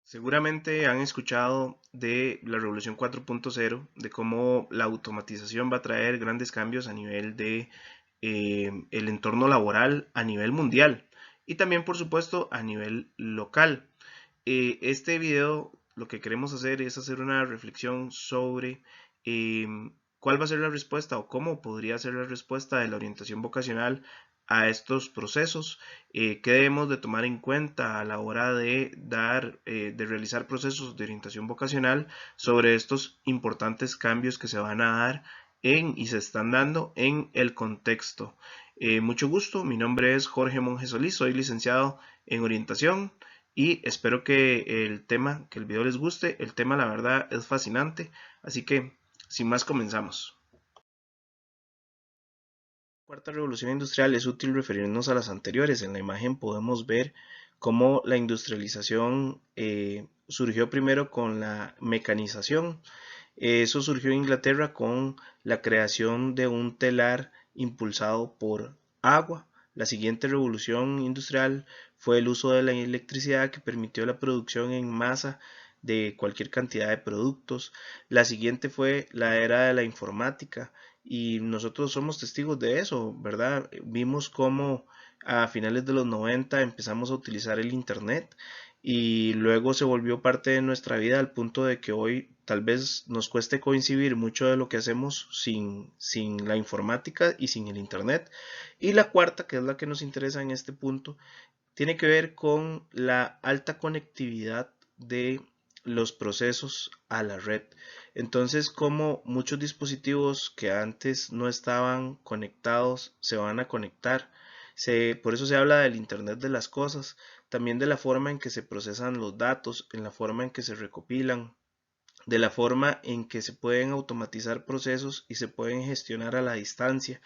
Seguramente han escuchado de la revolución 4.0, de cómo la automatización va a traer grandes cambios a nivel de el entorno laboral a nivel mundial y también, por supuesto, a nivel local. Este video lo que queremos hacer es hacer una reflexión sobre cuál va a ser la respuesta o cómo podría ser la respuesta de la orientación vocacional a estos procesos, qué debemos de tomar en cuenta a la hora de de realizar procesos de orientación vocacional sobre estos importantes cambios que se van a dar y se están dando en el contexto. Mucho gusto, mi nombre es Jorge Monge Solís, soy licenciado en orientación y espero que que el video les guste. El tema, la verdad, es fascinante. Así que, sin más, comenzamos. Cuarta revolución industrial es útil referirnos a las anteriores. En la imagen podemos ver cómo la industrialización surgió primero con la mecanización. Eso surgió en Inglaterra con la creación de un telar impulsado por agua. La siguiente revolución industrial fue el uso de la electricidad que permitió la producción en masa de cualquier cantidad de productos. La siguiente fue la era de la informática y nosotros somos testigos de eso, ¿verdad? Vimos cómo a finales de los 90 empezamos a utilizar el Internet y luego se volvió parte de nuestra vida al punto de que hoy tal vez nos cueste coincidir mucho de lo que hacemos sin la informática y sin el Internet. Y la cuarta, que es la que nos interesa en este punto, tiene que ver con la alta conectividad de los procesos a la red. Entonces, como muchos dispositivos que antes no estaban conectados se van a conectar. Por eso se habla del Internet de las cosas, también de la forma en que se procesan los datos, en la forma en que se recopilan, de la forma en que se pueden automatizar procesos y se pueden gestionar a la distancia.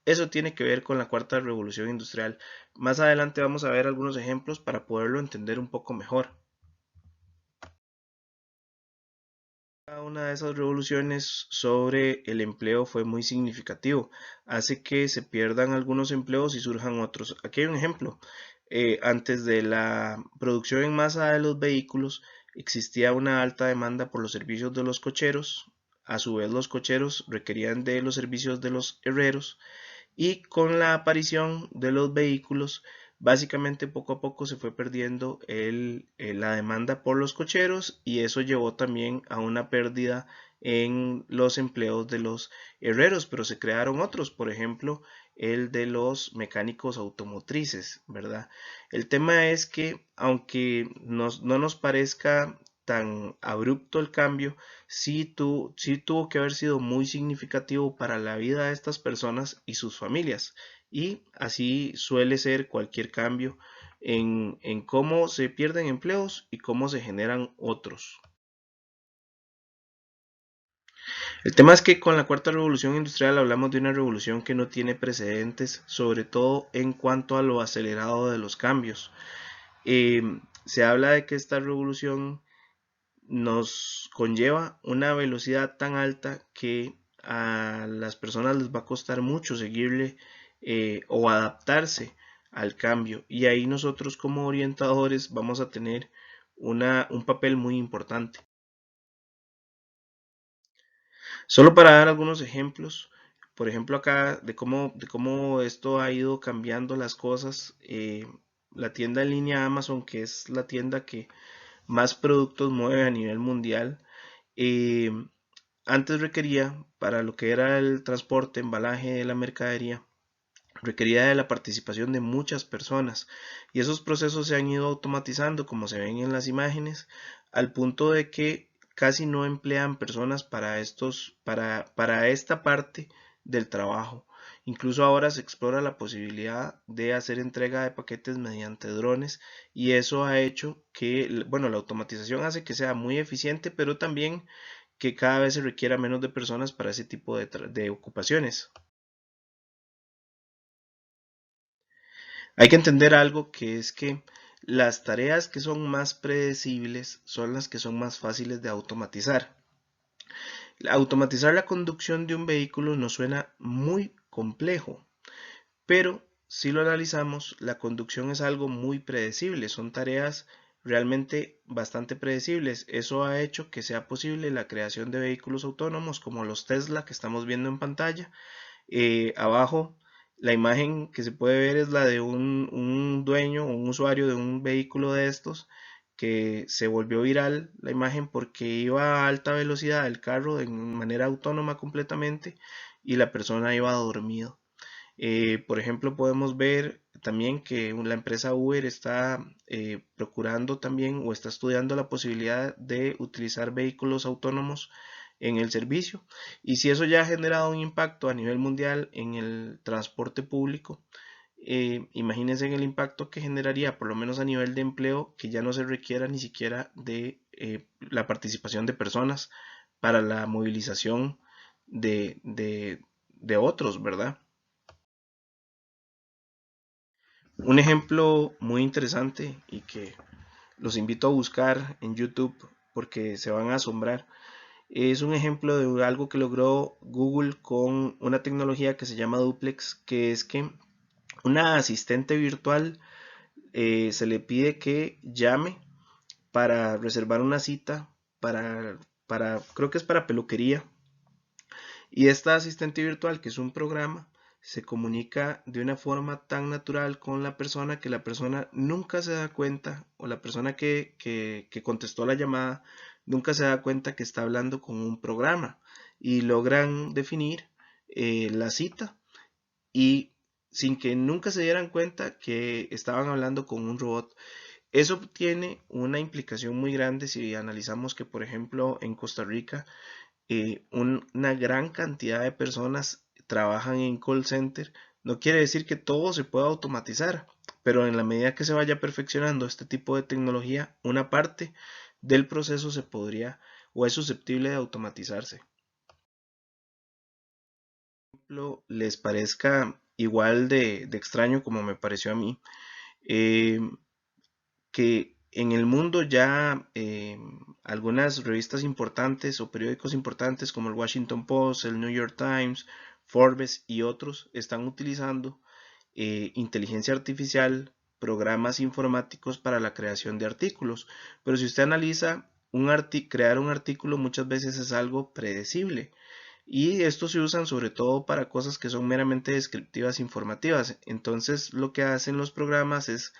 Eso tiene que ver con la cuarta revolución industrial. Más adelante vamos a ver algunos ejemplos para poderlo entender un poco mejor. Cada una de esas revoluciones sobre el empleo fue muy significativo. Hace que se pierdan algunos empleos y surjan otros. Aquí hay un ejemplo. Antes de la producción en masa de los vehículos, existía una alta demanda por los servicios de los cocheros. A su vez, los cocheros requerían de los servicios de los herreros y con la aparición de los vehículos, básicamente poco a poco se fue perdiendo la demanda por los cocheros y eso llevó también a una pérdida en los empleos de los herreros, pero se crearon otros, por ejemplo, el de los mecánicos automotrices, ¿verdad? El tema es que aunque no nos parezca tan abrupto el cambio, sí tuvo que haber sido muy significativo para la vida de estas personas y sus familias. Y así suele ser cualquier cambio en cómo se pierden empleos y cómo se generan otros. El tema es que con la cuarta revolución industrial hablamos de una revolución que no tiene precedentes, sobre todo en cuanto a lo acelerado de los cambios. Se habla de que esta revolución nos conlleva una velocidad tan alta que a las personas les va a costar mucho seguirle o adaptarse al cambio. Y ahí nosotros como orientadores vamos a tener un papel muy importante. Solo para dar algunos ejemplos, por ejemplo acá de cómo esto ha ido cambiando las cosas, la tienda en línea Amazon, que es la tienda que más productos mueve a nivel mundial, eh, antes requería, para lo que era el transporte, embalaje de la mercadería, requería de la participación de muchas personas y esos procesos se han ido automatizando como se ven en las imágenes al punto de que casi no emplean personas para esta parte del trabajo. Incluso ahora se explora la posibilidad de hacer entrega de paquetes mediante drones y eso ha hecho que, bueno, la automatización hace que sea muy eficiente, pero también que cada vez se requiera menos de personas para ese tipo de ocupaciones. Hay que entender algo que es que las tareas que son más predecibles son las que son más fáciles de automatizar. Automatizar la conducción de un vehículo nos suena muy complejo, pero si lo analizamos, la conducción es algo muy predecible, son tareas realmente bastante predecibles. Eso ha hecho que sea posible la creación de vehículos autónomos como los Tesla que estamos viendo en pantalla. Abajo la imagen que se puede ver es la de un dueño o un usuario de un vehículo de estos que se volvió viral la imagen porque iba a alta velocidad el carro de manera autónoma completamente y la persona iba dormido. Por ejemplo, podemos ver también que la empresa Uber está procurando también o está estudiando la posibilidad de utilizar vehículos autónomos en el servicio. Y si eso ya ha generado un impacto a nivel mundial en el transporte público, imagínense en el impacto que generaría, por lo menos a nivel de empleo, que ya no se requiera ni siquiera de la participación de personas para la movilización de otros, ¿verdad? Un ejemplo muy interesante y que los invito a buscar en YouTube porque se van a asombrar. Es un ejemplo de algo que logró Google con una tecnología que se llama Duplex, que es que una asistente virtual se le pide que llame para reservar una cita creo que es para peluquería. Y esta asistente virtual, que es un programa, se comunica de una forma tan natural con la persona que la persona nunca se da cuenta, o la persona que contestó la llamada nunca se da cuenta que está hablando con un programa. Y logran definir la cita y sin que nunca se dieran cuenta que estaban hablando con un robot. Eso tiene una implicación muy grande si analizamos que, por ejemplo, en Costa Rica una gran cantidad de personas trabajan en call center. No quiere decir que todo se pueda automatizar, pero en la medida que se vaya perfeccionando este tipo de tecnología, una parte del proceso se podría o es susceptible de automatizarse. Por ejemplo, les parezca igual de extraño como me pareció a mí, eh, que en el mundo ya algunas revistas importantes o periódicos importantes como el Washington Post, el New York Times, Forbes y otros están utilizando inteligencia artificial, programas informáticos para la creación de artículos. Pero si usted analiza crear un artículo muchas veces es algo predecible. Y estos se usan sobre todo para cosas que son meramente descriptivas informativas. Entonces lo que hacen los programas es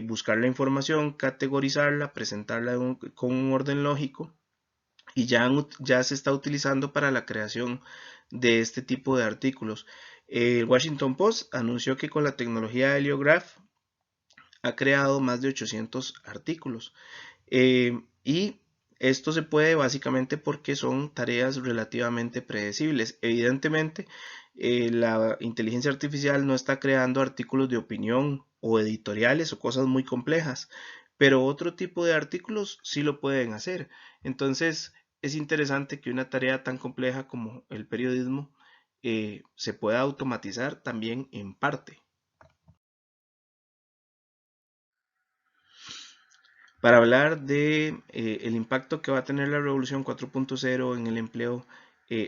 buscar la información, categorizarla, presentarla con un orden lógico y ya se está utilizando para la creación de este tipo de artículos. El Washington Post anunció que con la tecnología Heliograph ha creado más de 800 artículos. Y esto se puede básicamente porque son tareas relativamente predecibles. Evidentemente, la inteligencia artificial no está creando artículos de opinión o editoriales o cosas muy complejas, pero otro tipo de artículos sí lo pueden hacer. Entonces, es interesante que una tarea tan compleja como el periodismo se pueda automatizar también en parte. Para hablar de el impacto que va a tener la revolución 4.0 en el empleo,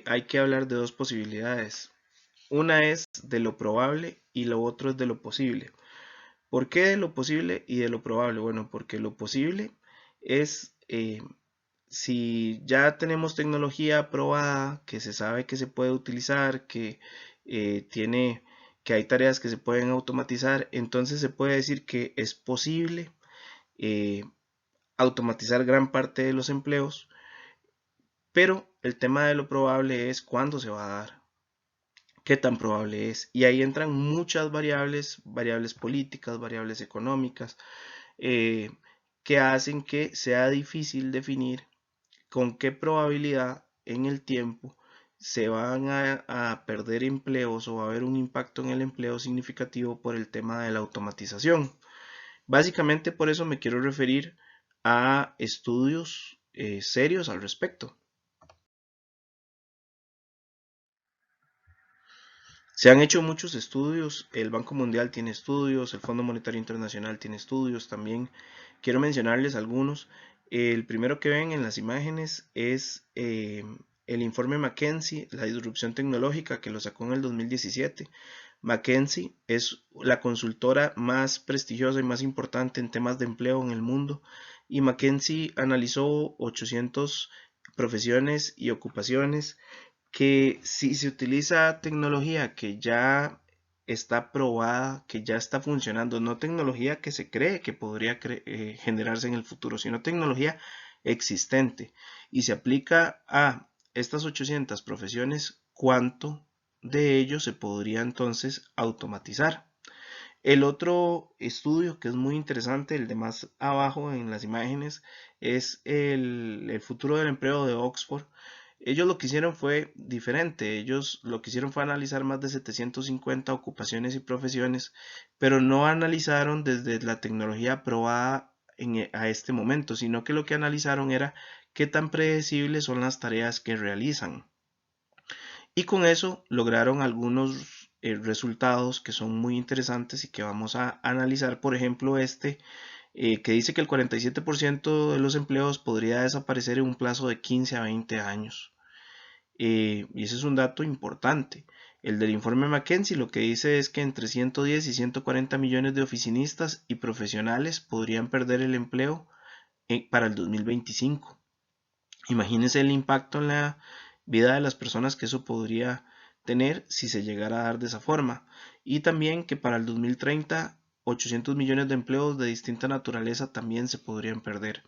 hay que hablar de dos posibilidades. Una es de lo probable y lo otro es de lo posible. ¿Por qué de lo posible y de lo probable? Bueno, porque lo posible es si ya tenemos tecnología probada, que se sabe que se puede utilizar, tiene, que hay tareas que se pueden automatizar, entonces se puede decir que es posible eh, automatizar gran parte de los empleos, pero el tema de lo probable es cuándo se va a dar, qué tan probable es. Y ahí entran muchas variables, variables políticas, variables económicas, eh, que hacen que sea difícil definir con qué probabilidad en el tiempo se van a perder empleos o va a haber un impacto en el empleo significativo por el tema de la automatización. Básicamente por eso me quiero referir a estudios serios al respecto. Se han hecho muchos estudios, el Banco Mundial tiene estudios, el Fondo Monetario Internacional tiene estudios también. Quiero mencionarles algunos. El primero que ven en las imágenes es el informe McKinsey, la disrupción tecnológica, que lo sacó en el 2017. McKinsey es la consultora más prestigiosa y más importante en temas de empleo en el mundo, y McKinsey analizó 800 profesiones y ocupaciones que, si se utiliza tecnología que ya está probada, que ya está funcionando, no tecnología que se cree que podría generarse en el futuro, sino tecnología existente, y se aplica a estas 800 profesiones, ¿cuánto de ello se podría entonces automatizar? El otro estudio que es muy interesante, el de más abajo en las imágenes, es el futuro del empleo de Oxford. Ellos lo que hicieron fue diferente. Ellos lo que hicieron fue analizar más de 750 ocupaciones y profesiones, pero no analizaron desde la tecnología aprobada a este momento, sino que lo que analizaron era qué tan predecibles son las tareas que realizan. Y con eso lograron algunos resultados que son muy interesantes y que vamos a analizar. Por ejemplo, que dice que el 47% de los empleos podría desaparecer en un plazo de 15 a 20 años. Y ese es un dato importante. El del informe McKinsey lo que dice es que entre 110 y 140 millones de oficinistas y profesionales podrían perder el empleo para el 2025. Imagínense el impacto en la vida de las personas que eso podría tener si se llegara a dar de esa forma. Y también que para el 2030 800 millones de empleos de distinta naturaleza también se podrían perder.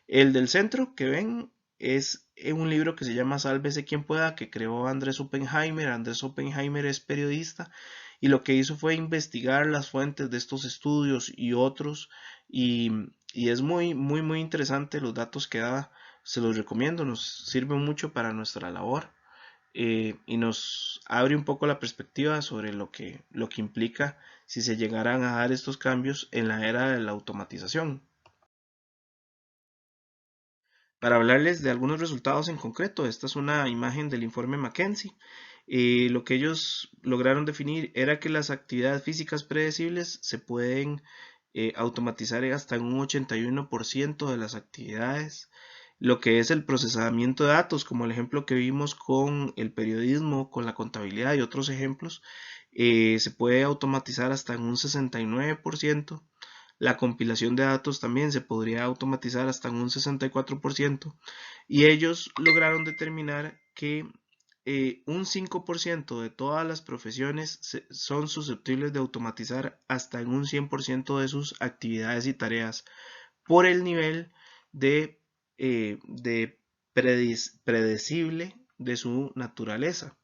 El del centro que ven es un libro que se llama Sálvese quien pueda, que creó Andrés Oppenheimer. Andrés Oppenheimer es periodista y lo que hizo fue investigar las fuentes de estos estudios y otros, y, y es muy interesante los datos que da. Se los recomiendo, nos sirve mucho para nuestra labor, y nos abre un poco la perspectiva sobre lo que implica si se llegaran a dar estos cambios en la era de la automatización. Para hablarles de algunos resultados en concreto, esta es una imagen del informe McKinsey. Lo que ellos lograron definir era que las actividades físicas predecibles se pueden automatizar hasta en un 81% de las actividades. Lo que es el procesamiento de datos, como el ejemplo que vimos con el periodismo, con la contabilidad y otros ejemplos, se puede automatizar hasta en un 69%. La compilación de datos también se podría automatizar hasta en un 64%, y ellos lograron determinar que un 5% de todas las profesiones son susceptibles de automatizar hasta en un 100% de sus actividades y tareas por el nivel de predecible de su naturaleza.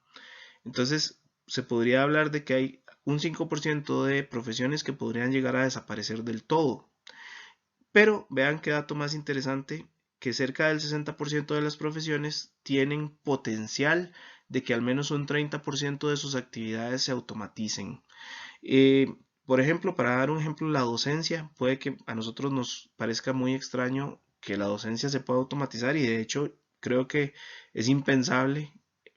Entonces, se podría hablar de que hay un 5% de profesiones que podrían llegar a desaparecer del todo. Pero vean qué dato más interesante, que cerca del 60% de las profesiones tienen potencial de que al menos un 30% de sus actividades se automaticen. Por ejemplo, para dar un ejemplo, la docencia, puede que a nosotros nos parezca muy extraño que la docencia se pueda automatizar, y de hecho creo que es impensable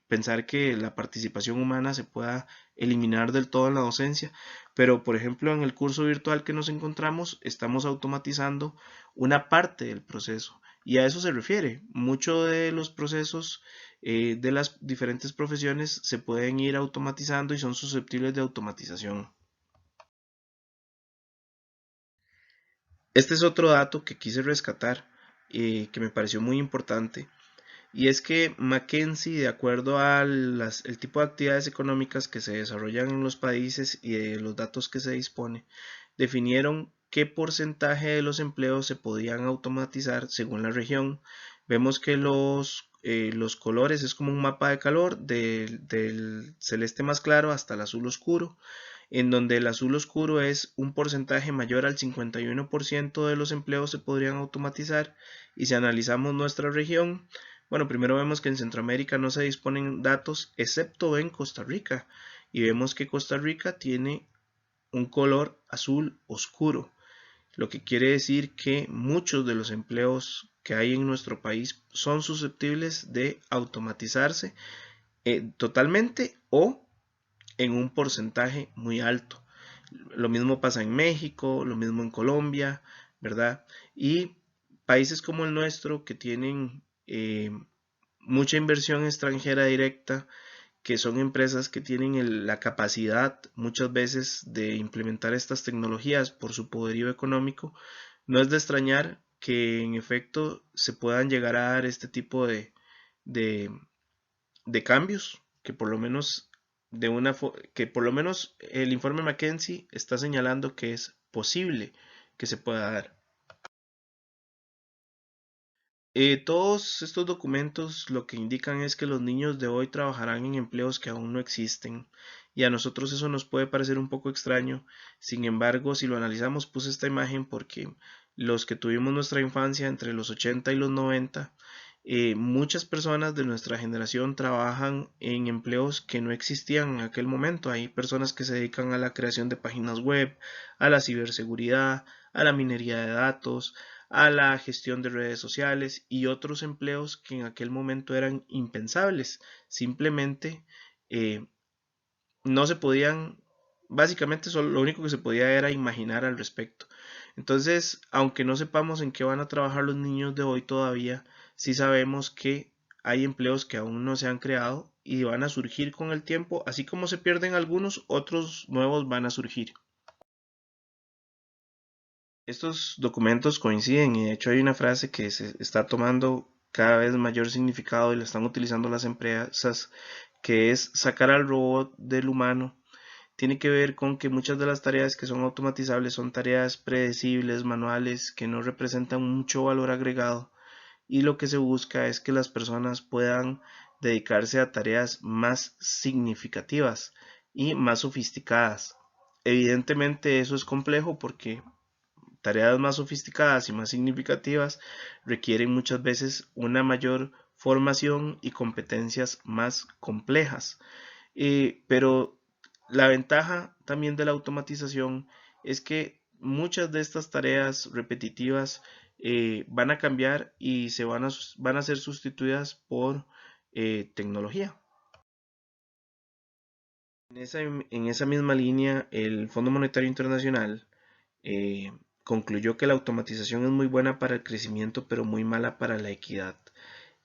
pensar que la participación humana se pueda eliminar del todo en la docencia, pero por ejemplo en el curso virtual que nos encontramos estamos automatizando una parte del proceso, y a eso se refiere. Muchos de los procesos de las diferentes profesiones se pueden ir automatizando y son susceptibles de automatización. Este es otro dato que quise rescatar, que me pareció muy importante, y es que McKinsey, de acuerdo al el tipo de actividades económicas que se desarrollan en los países y de los datos que se dispone, definieron qué porcentaje de los empleos se podían automatizar según la región. Vemos que los colores es como un mapa de calor del celeste más claro hasta el azul oscuro, en donde el azul oscuro es un porcentaje mayor al 51% de los empleos se podrían automatizar. Y si analizamos nuestra región, bueno, primero vemos que en Centroamérica no se disponen datos excepto en Costa Rica, y vemos que Costa Rica tiene un color azul oscuro, lo que quiere decir que muchos de los empleos que hay en nuestro país son susceptibles de automatizarse totalmente o en un porcentaje muy alto. Lo mismo pasa en México, lo mismo en Colombia, ¿verdad? Y países como el nuestro, que tienen mucha inversión extranjera directa, que son empresas que tienen la capacidad muchas veces de implementar estas tecnologías por su poderío económico, no es de extrañar que en efecto se puedan llegar a dar este tipo de, de cambios, que por lo menos que por lo menos el informe McKinsey está señalando que es posible que se pueda dar. Todos estos documentos lo que indican es que los niños de hoy trabajarán en empleos que aún no existen, y a nosotros eso nos puede parecer un poco extraño. Sin embargo, si lo analizamos, puse esta imagen porque los que tuvimos nuestra infancia entre los 80 y los 90, muchas personas de nuestra generación trabajan en empleos que no existían en aquel momento. Hay personas que se dedican a la creación de páginas web, a la ciberseguridad, a la minería de datos, a la gestión de redes sociales y otros empleos que en aquel momento eran impensables. Simplemente eh, no se podían, básicamente solo, lo único que se podía era imaginar al respecto. Entonces, aunque no sepamos en qué van a trabajar los niños de hoy todavía, sí sabemos que hay empleos que aún no se han creado y van a surgir con el tiempo, así como se pierden algunos, otros nuevos van a surgir. Estos documentos coinciden y de hecho hay una frase que se está tomando cada vez mayor significado y la están utilizando las empresas, que es sacar al robot del humano. Tiene que ver con que muchas de las tareas que son automatizables son tareas predecibles, manuales, que no representan mucho valor agregado, y lo que se busca es que las personas puedan dedicarse a tareas más significativas y más sofisticadas. Evidentemente eso es complejo porque tareas más sofisticadas y más significativas requieren muchas veces una mayor formación y competencias más complejas. Pero la ventaja también de la automatización es que muchas de estas tareas repetitivas van a cambiar y van a ser sustituidas por tecnología. En esa misma línea, el Fondo Monetario Internacional eh, concluyó que la automatización es muy buena para el crecimiento, pero muy mala para la equidad.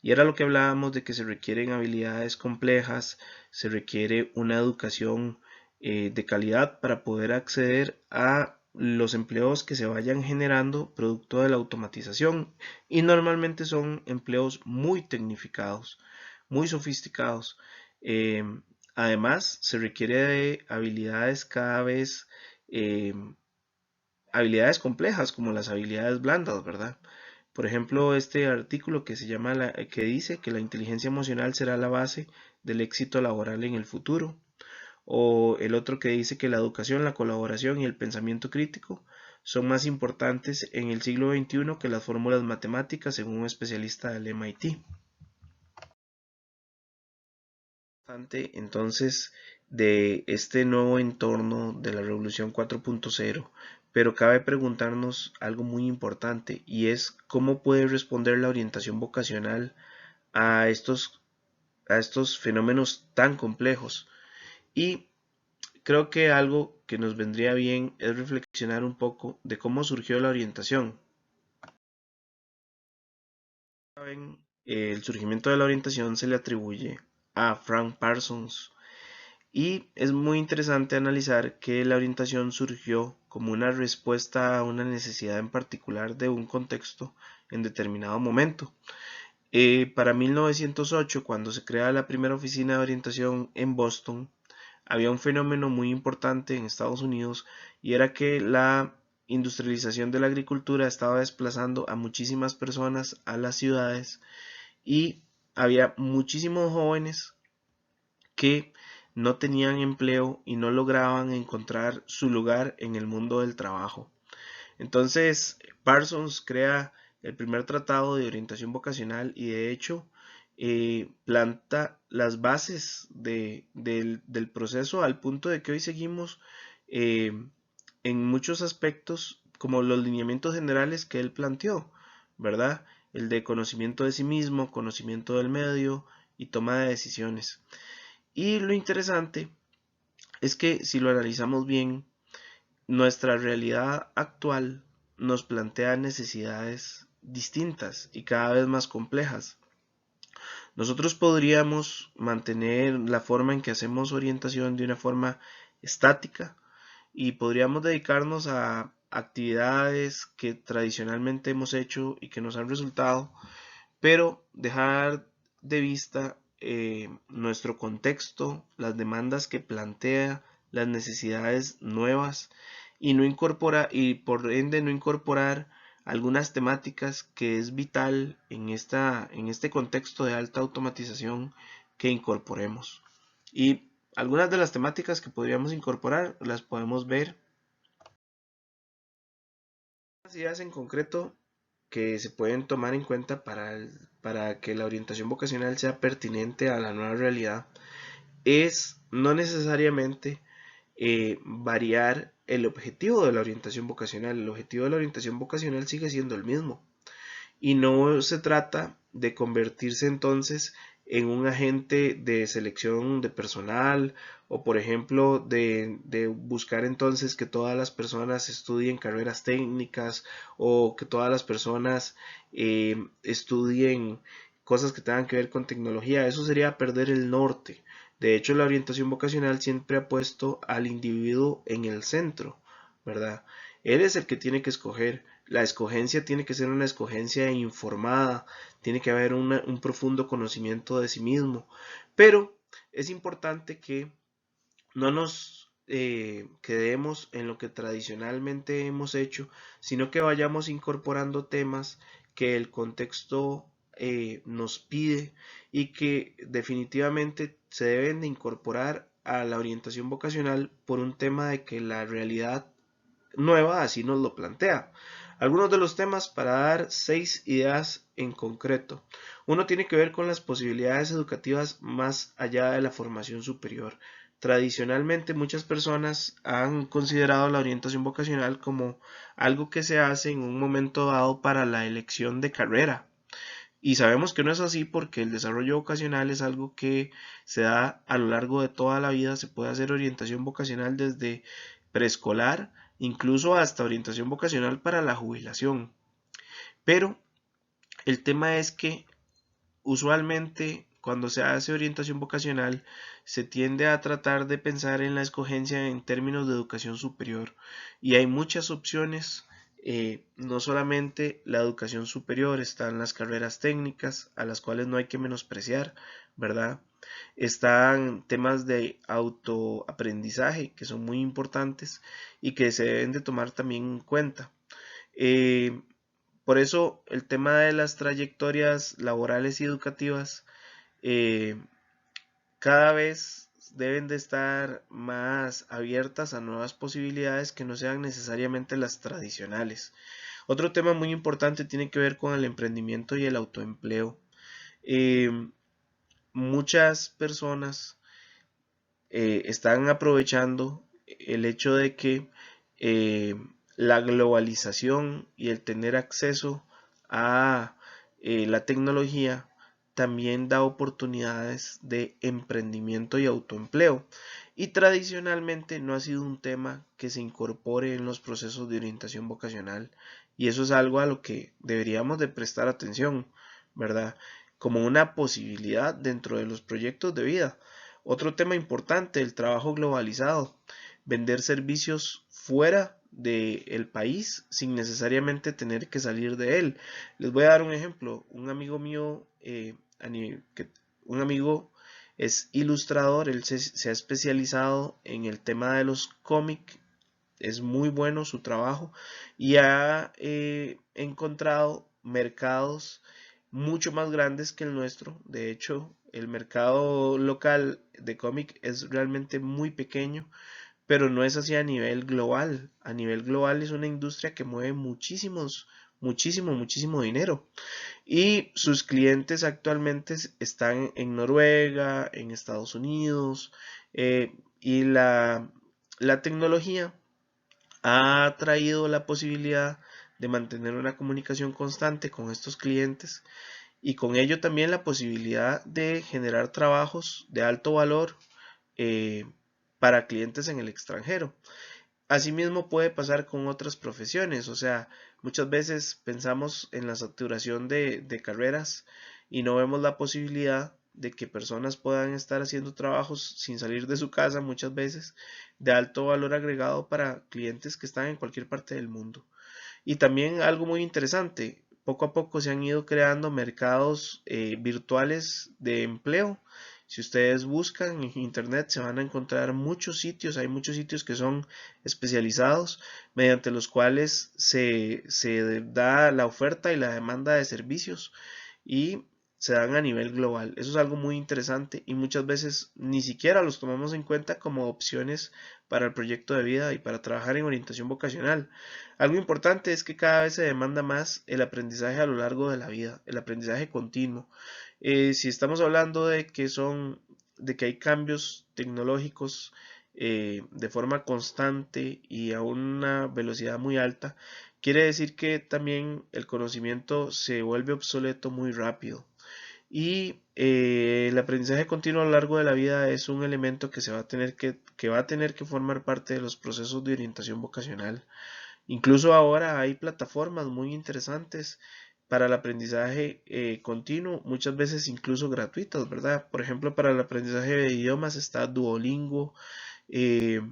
Y era lo que hablábamos de que se requieren habilidades complejas, se requiere una educación de calidad para poder acceder a los empleos que se vayan generando producto de la automatización. Y normalmente son empleos muy tecnificados, muy sofisticados. Eh, Además, se requiere de habilidades cada vez eh, habilidades complejas como las habilidades blandas, ¿verdad? Por ejemplo, este artículo que se llama que dice que la inteligencia emocional será la base del éxito laboral en el futuro, o el otro que dice que la educación, la colaboración y el pensamiento crítico son más importantes en el siglo XXI que las fórmulas matemáticas, según un especialista del MIT. Entonces de este nuevo entorno de la revolución 4.0, pero cabe preguntarnos algo muy importante y es cómo puede responder la orientación vocacional a estos fenómenos tan complejos. Y creo que algo que nos vendría bien es reflexionar un poco de cómo surgió la orientación. Saben, el surgimiento de la orientación se le atribuye a Frank Parsons. Y es muy interesante analizar que la orientación surgió como una respuesta a una necesidad en particular de un contexto en determinado momento. Para 1908, cuando se crea la primera oficina de orientación en Boston, había un fenómeno muy importante en Estados Unidos y era que la industrialización de la agricultura estaba desplazando a muchísimas personas a las ciudades y había muchísimos jóvenes que no tenían empleo y no lograban encontrar su lugar en el mundo del trabajo. Entonces, Parsons crea el primer tratado de orientación vocacional y de hecho planta las bases del proceso al punto de que hoy seguimos eh, en muchos aspectos como los lineamientos generales que él planteó, ¿verdad? El de conocimiento de sí mismo, conocimiento del medio y toma de decisiones. Y lo interesante es que si lo analizamos bien, nuestra realidad actual nos plantea necesidades distintas y cada vez más complejas. Nosotros podríamos mantener la forma en que hacemos orientación de una forma estática y podríamos dedicarnos a actividades que tradicionalmente hemos hecho y que nos han resultado, pero dejar de vista nuestro contexto, las demandas que plantea, las necesidades nuevas y no incorpora y por ende no incorporar algunas temáticas que es vital en este contexto de alta automatización que incorporemos. Y algunas de las temáticas que podríamos incorporar las podemos ver. Las ideas en concreto que se pueden tomar en cuenta para que la orientación vocacional sea pertinente a la nueva realidad es no necesariamente variar el objetivo de la orientación vocacional. El objetivo de la orientación vocacional sigue siendo el mismo. Y no se trata de convertirse entonces en un agente de selección de personal o por ejemplo de buscar entonces que todas las personas estudien carreras técnicas o que todas las personas estudien cosas que tengan que ver con tecnología. Eso sería perder el norte. De hecho, la orientación vocacional siempre ha puesto al individuo en el centro, ¿verdad? Él es el que tiene que escoger. La escogencia tiene que ser una escogencia informada, tiene que haber un profundo conocimiento de sí mismo, pero es importante que no nos quedemos en lo que tradicionalmente hemos hecho, sino que vayamos incorporando temas que el contexto nos pide y que definitivamente se deben de incorporar a la orientación vocacional por un tema de que la realidad nueva así nos lo plantea. Algunos de los temas para dar 6 ideas en concreto. Uno tiene que ver con las posibilidades educativas más allá de la formación superior. Tradicionalmente muchas personas han considerado la orientación vocacional como algo que se hace en un momento dado para la elección de carrera. Y sabemos que no es así porque el desarrollo vocacional es algo que se da a lo largo de toda la vida. Se puede hacer orientación vocacional desde preescolar, incluso hasta orientación vocacional para la jubilación. Pero el tema es que usualmente cuando se hace orientación vocacional se tiende a tratar de pensar en la escogencia en términos de educación superior y hay muchas opciones. No solamente la educación superior, están las carreras técnicas a las cuales no hay que menospreciar, ¿verdad? Están temas de autoaprendizaje que son muy importantes y que se deben de tomar también en cuenta. Eh, por eso el tema de las trayectorias laborales y educativas eh, cada vez deben de estar más abiertas a nuevas posibilidades que no sean necesariamente las tradicionales. Otro tema muy importante tiene que ver con el emprendimiento y el autoempleo. Eh, Muchas personas están aprovechando el hecho de que eh, la globalización y el tener acceso a la tecnología también da oportunidades de emprendimiento y autoempleo. Y tradicionalmente no ha sido un tema que se incorpore en los procesos de orientación vocacional. Y eso es algo a lo que deberíamos de prestar atención, ¿verdad? Como una posibilidad dentro de los proyectos de vida. Otro tema importante, el trabajo globalizado, vender servicios fuera del país sin necesariamente tener que salir de él. Les voy a dar un ejemplo. Un amigo mío, un amigo es ilustrador, él se ha especializado en el tema de los cómics, es muy bueno su trabajo y ha encontrado mercados mucho más grandes que el nuestro. De hecho, el mercado local de cómic es realmente muy pequeño, pero no es así a nivel global. A nivel global es una industria que mueve muchísimo dinero. Y sus clientes actualmente están en Noruega, en Estados Unidos, y la tecnología ha traído la posibilidad de mantener una comunicación constante con estos clientes y con ello también la posibilidad de generar trabajos de alto valor eh, para clientes en el extranjero. Asimismo puede pasar con otras profesiones, o sea, muchas veces pensamos en la saturación de carreras y no vemos la posibilidad de que personas puedan estar haciendo trabajos sin salir de su casa muchas veces de alto valor agregado para clientes que están en cualquier parte del mundo. Y también algo muy interesante, poco a poco se han ido creando mercados virtuales de empleo. Si ustedes buscan en internet se van a encontrar muchos sitios, hay muchos sitios que son especializados mediante los cuales se da la oferta y la demanda de servicios y se dan a nivel global. Eso es algo muy interesante y muchas veces ni siquiera los tomamos en cuenta como opciones para el proyecto de vida y para trabajar en orientación vocacional. Algo importante es que cada vez se demanda más el aprendizaje a lo largo de la vida, el aprendizaje continuo. Si estamos hablando de que hay cambios tecnológicos de forma constante y a una velocidad muy alta, quiere decir que también el conocimiento se vuelve obsoleto muy rápido. Y el aprendizaje continuo a lo largo de la vida es un elemento que que va a tener que formar parte de los procesos de orientación vocacional. Incluso ahora hay plataformas muy interesantes para el aprendizaje continuo, muchas veces incluso gratuitas, ¿verdad? Por ejemplo, para el aprendizaje de idiomas está Duolingo. eh,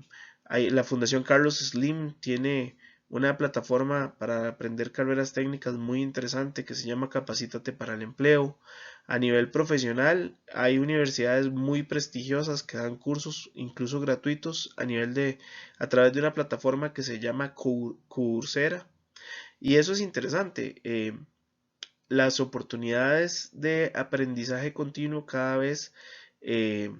la Fundación Carlos Slim tiene una plataforma para aprender carreras técnicas muy interesante que se llama Capacítate para el Empleo. A nivel profesional, hay universidades muy prestigiosas que dan cursos, incluso gratuitos, a través de una plataforma que se llama Coursera. Y eso es interesante. Las oportunidades de aprendizaje continuo cada vez eh,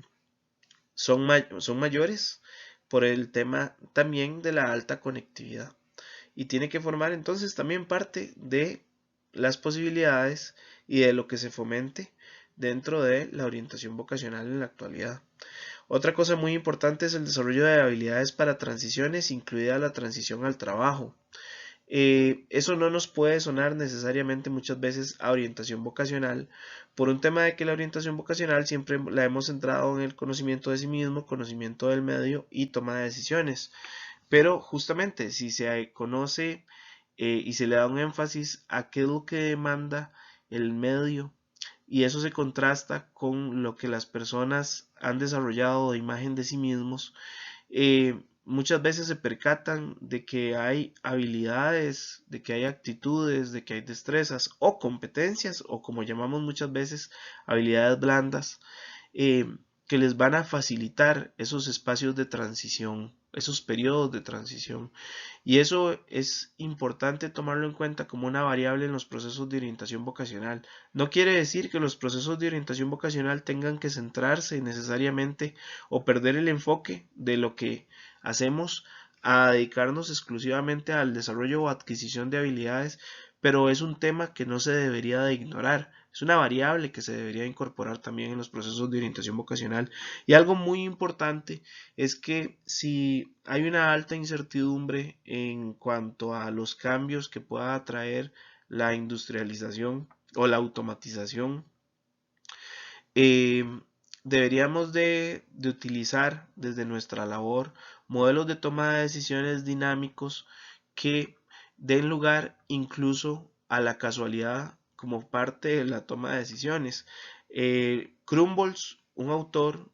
son mayores por el tema también de la alta conectividad. Y tiene que formar entonces también parte de las posibilidades y de lo que se fomente dentro de la orientación vocacional en la actualidad. Otra cosa muy importante es el desarrollo de habilidades para transiciones, incluida la transición al trabajo. Eso no nos puede sonar necesariamente muchas veces a orientación vocacional, por un tema de que la orientación vocacional siempre la hemos centrado en el conocimiento de sí mismo, conocimiento del medio y toma de decisiones. Pero justamente si se conoce y se le da un énfasis a qué es lo que demanda el medio y eso se contrasta con lo que las personas han desarrollado de imagen de sí mismos, muchas veces se percatan de que hay habilidades, de que hay actitudes, de que hay destrezas o competencias o como llamamos muchas veces habilidades blandas que les van a facilitar esos espacios de transición, esos periodos de transición. Y eso es importante tomarlo en cuenta como una variable en los procesos de orientación vocacional. No quiere decir que los procesos de orientación vocacional tengan que centrarse necesariamente o perder el enfoque de lo que hacemos a dedicarnos exclusivamente al desarrollo o adquisición de habilidades, pero es un tema que no se debería de ignorar. Es una variable que se debería incorporar también en los procesos de orientación vocacional. Y algo muy importante es que si hay una alta incertidumbre en cuanto a los cambios que pueda traer la industrialización o la automatización, eh, deberíamos de utilizar desde nuestra labor modelos de toma de decisiones dinámicos que den lugar incluso a la casualidad como parte de la toma de decisiones. Crumbles, un autor,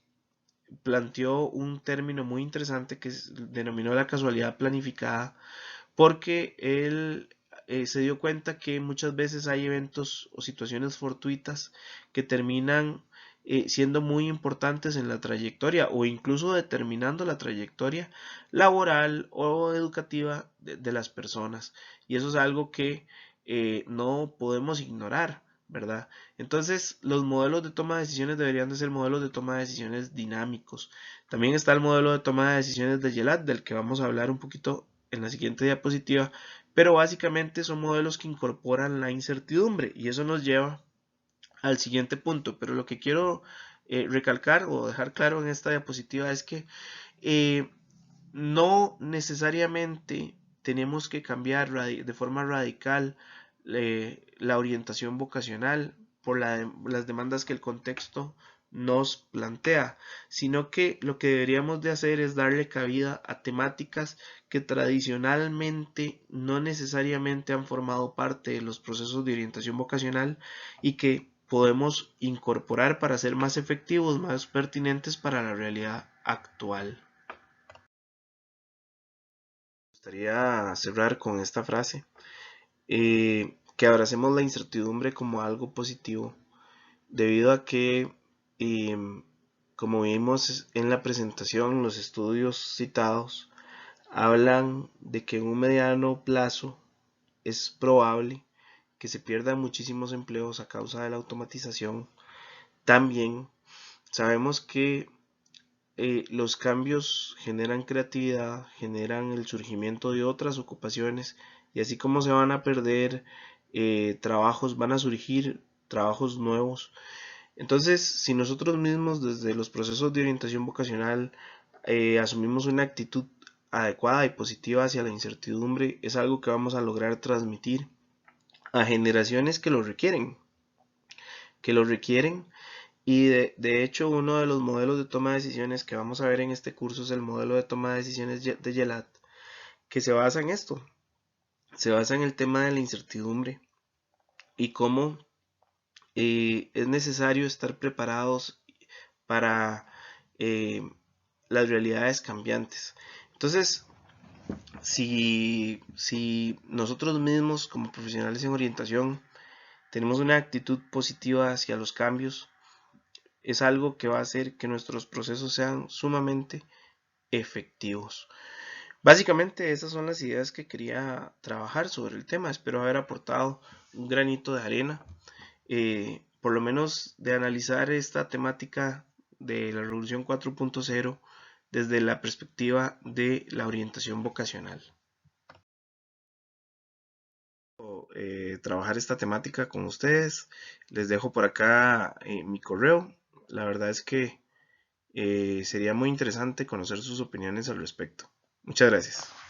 planteó un término muy interesante que denominó la casualidad planificada, porque él se dio cuenta que muchas veces hay eventos o situaciones fortuitas que terminan siendo muy importantes en la trayectoria o incluso determinando la trayectoria laboral o educativa de las personas. Y eso es algo que no podemos ignorar, ¿verdad? Entonces, los modelos de toma de decisiones deberían de ser modelos de toma de decisiones dinámicos. También está el modelo de toma de decisiones de Gelat, del que vamos a hablar un poquito en la siguiente diapositiva, pero básicamente son modelos que incorporan la incertidumbre y eso nos lleva al siguiente punto. Pero lo que quiero recalcar o dejar claro en esta diapositiva es que eh, no necesariamente tenemos que cambiar de forma radical la orientación vocacional por las demandas que el contexto nos plantea, sino que lo que deberíamos de hacer es darle cabida a temáticas que tradicionalmente no necesariamente han formado parte de los procesos de orientación vocacional y que podemos incorporar para ser más efectivos, más pertinentes para la realidad actual. Me gustaría cerrar con esta frase, que abracemos la incertidumbre como algo positivo, debido a que, como vimos en la presentación, los estudios citados hablan de que en un mediano plazo es probable que se pierdan muchísimos empleos a causa de la automatización. También sabemos que los cambios generan creatividad, generan el surgimiento de otras ocupaciones, y así como se van a perder trabajos, van a surgir trabajos nuevos. Entonces, si nosotros mismos desde los procesos de orientación vocacional asumimos una actitud adecuada y positiva hacia la incertidumbre, es algo que vamos a lograr transmitir a generaciones que lo requieren. Y de hecho, uno de los modelos de toma de decisiones que vamos a ver en este curso es el modelo de toma de decisiones de Gelat, que se basa en esto, se basa en el tema de la incertidumbre y cómo es necesario estar preparados para eh, las realidades cambiantes. Entonces, si nosotros mismos como profesionales en orientación tenemos una actitud positiva hacia los cambios, es algo que va a hacer que nuestros procesos sean sumamente efectivos. Básicamente esas son las ideas que quería trabajar sobre el tema. Espero haber aportado un granito de arena, por lo menos de analizar esta temática de la Revolución 4.0 desde la perspectiva de la orientación vocacional. Trabajar esta temática con ustedes. Les dejo por acá mi correo. La verdad es que sería muy interesante conocer sus opiniones al respecto. Muchas gracias.